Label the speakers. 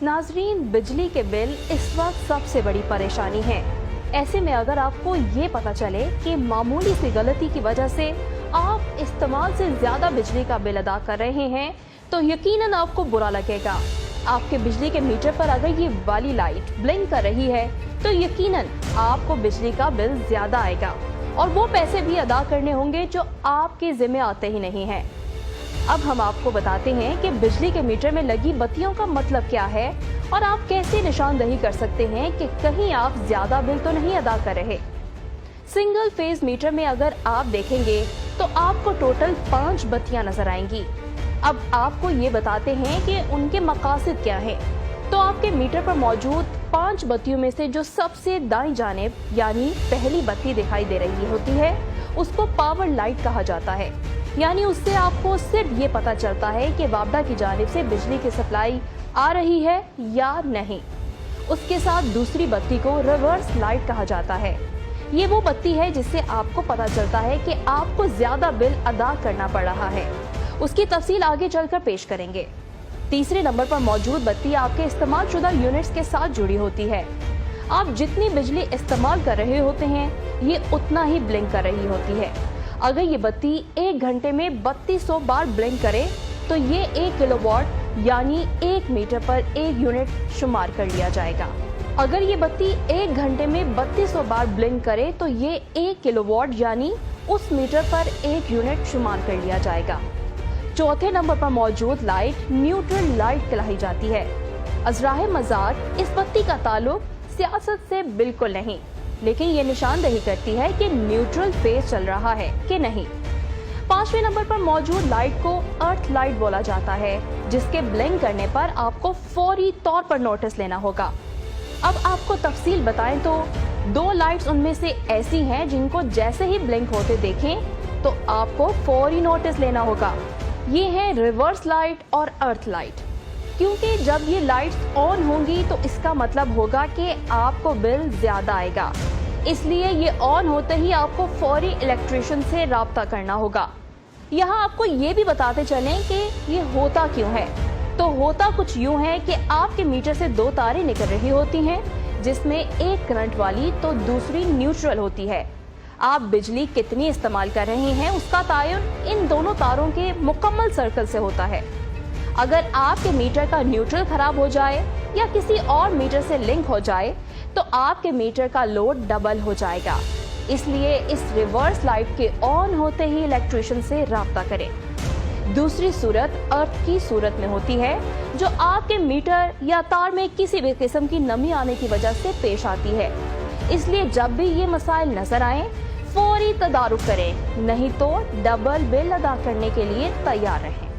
Speaker 1: नाजरीन, बिजली के बिल इस वक्त सबसे बड़ी परेशानी है। ऐसे में अगर आपको ये पता चले कि मामूली सी गलती की वजह से आप इस्तेमाल से ज्यादा बिजली का बिल अदा कर रहे हैं तो यकीनन आपको बुरा लगेगा। आपके बिजली के मीटर पर अगर ये वाली लाइट ब्लिंक कर रही है तो यकीनन आपको बिजली का बिल ज्यादा आएगा और वो पैसे भी अदा करने होंगे जो आपके जिम्मे आते ही नहीं हैं। अब हम आपको बताते हैं कि बिजली के मीटर में लगी बत्तियों का मतलब क्या है और आप कैसे निशानदही कर सकते हैं कि कहीं आप ज्यादा बिल तो नहीं अदा कर रहे। सिंगल फेज मीटर में अगर आप देखेंगे तो आपको टोटल 5 बत्तियां नजर आएंगी। अब आपको ये बताते हैं कि उनके मकासद क्या है। तो आपके मीटर पर मौजूद 5 बत्तियों में से जो सबसे दाईं जानिब यानी पहली बत्ती दिखाई दे रही होती है उसको पावर लाइट कहा जाता है। यानी उससे आपको सिर्फ ये पता चलता है कि वापडा की जानिब से बिजली की सप्लाई आ रही है या नहीं। उसके साथ दूसरी बत्ती को रिवर्स लाइट कहा जाता है। ये वो बत्ती है जिससे आपको पता चलता है कि आपको ज्यादा बिल अदा करना पड़ रहा है। उसकी तफसील आगे चलकर पेश करेंगे। तीसरे नंबर पर मौजूद बत्ती आपके इस्तेमाल शुदा यूनिट्स के साथ जुड़ी होती है। आप जितनी बिजली इस्तेमाल कर रहे होते हैं ये उतना ही ब्लिंक कर रही होती है। अगर ये बत्ती 1 घंटे में 3200 बार ब्लिंक करे तो ये 1 किलोवाट यानी 1 मीटर पर 1 यूनिट शुमार कर लिया जाएगा। अगर ये बत्ती 1 घंटे में 3200 बार ब्लिंक करे तो ये 1 किलोवाट यानी उस मीटर पर 1 यूनिट शुमार कर लिया जाएगा। चौथे नंबर पर मौजूद लाइट न्यूट्रल लाइट कहलाई जाती है। अजराहे मजाक इस बत्ती का ताल्लुक सियासत से बिल्कुल नहीं, लेकिन ये निशानदही करती है कि न्यूट्रल फेज चल रहा है कि नहीं। 5वें नंबर पर मौजूद लाइट को अर्थ लाइट बोला जाता है, जिसके ब्लिंक करने पर आपको फौरी तौर पर नोटिस लेना होगा। अब आपको तफसील बताएं तो 2 लाइट्स उनमें से ऐसी हैं जिनको जैसे ही ब्लिंक होते देखें तो आपको फौरी नोटिस लेना होगा। ये है रिवर्स लाइट और अर्थ लाइट। क्योंकि जब ये लाइट्स ऑन होंगी तो इसका मतलब होगा कि आपको बिल ज्यादा आएगा, इसलिए ये ऑन होते ही आपको फौरी इलेक्ट्रिशियन से राब्ता करना होगा। यहाँ आपको ये भी बताते चलें कि ये होता क्यों है। तो होता कुछ यूँ है कि आपके मीटर से 2 तारें निकल रही होती हैं, जिसमें एक करंट वाली तो दूसरी न्यूट्रल होती है। आप बिजली कितनी इस्तेमाल कर रहे हैं उसका तायुन इन दोनों तारों के मुकम्मल सर्कल से होता है। अगर आपके मीटर का न्यूट्रल खराब हो जाए या किसी और मीटर से लिंक हो जाए तो आपके मीटर का लोड डबल हो जाएगा। इसलिए इस रिवर्स लाइट के ऑन होते ही इलेक्ट्रिशियन से राब्ता करें। दूसरी सूरत अर्थ की सूरत में होती है, जो आपके मीटर या तार में किसी भी किस्म की नमी आने की वजह से पेश आती है। इसलिए जब भी ये मसाइल नजर आए फौरी तदारुक करें, नहीं तो डबल बिल अदा करने के लिए तैयार रहें।